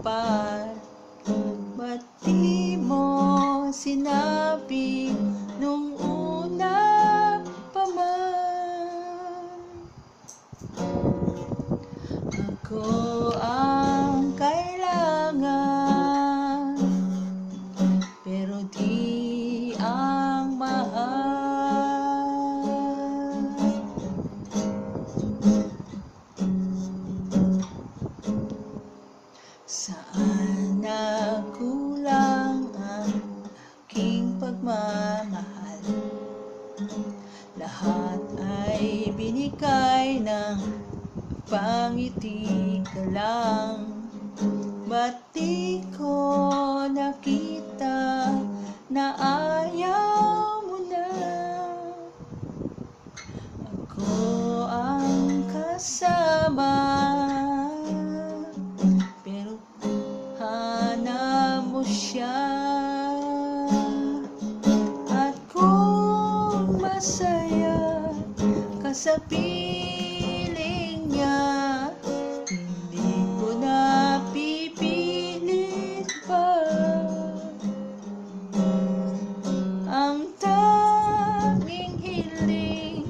matupad. Ba't di mo sinabi nung una pa man? Ako ang kailangan, pero di ang mahal. Saan nagkulang ang aking pagmamahal? Lahat ay binigay ng pangiti ka lang. Ba't di ko nakita na ayaw mo na? Ako ang kasama, pero hanap mo siya. At kung masaya ka sa piling niya, hindi ko na pipilit pa. Ang tanging hiling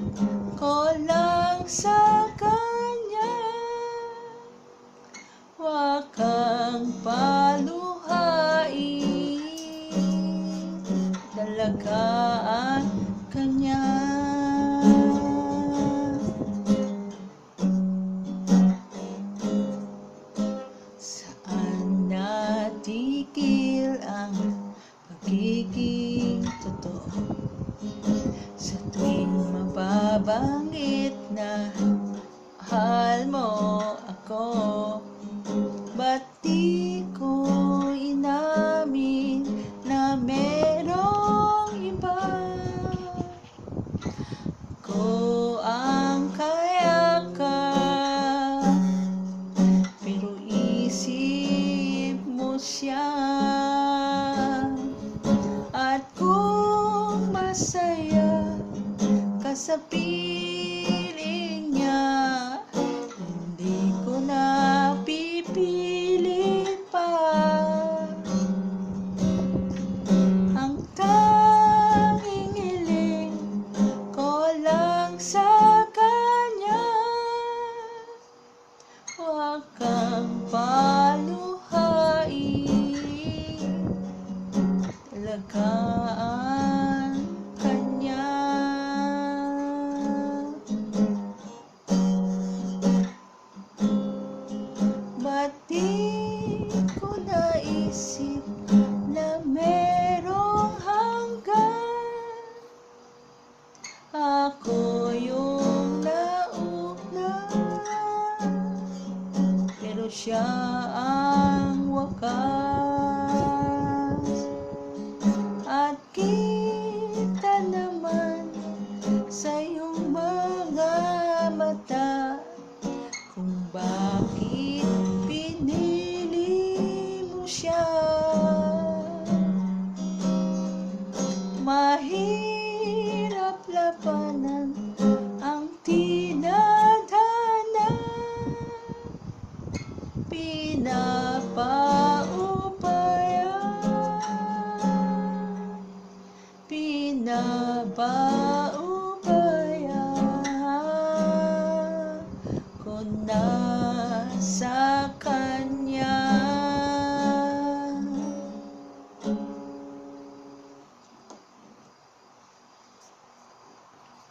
ko lang sa kanya, huwag kang paluhain, dalagaan kanya. Saan natigil ang pagiging totoo? Sa tuwing mababanggit na mahal mo ako, ba't di ko inamin na merong iba? Ako ang kayakap, pero isip mo siya. At kung masaya ka sa piling niya, hindi ko na pipilit pa. Ang tanging hiling ko lang sa kanya, huwag kang paluhain, dalagaan kanya. Ba't di ko naisip na merong hanggan? Ako yung nauna, pero siya ang wakas. At kita naman sa iyong mga mata kung bakit pinili mo siya. Mahirap labanan ang tinadhana, pinapaubaya, pinaba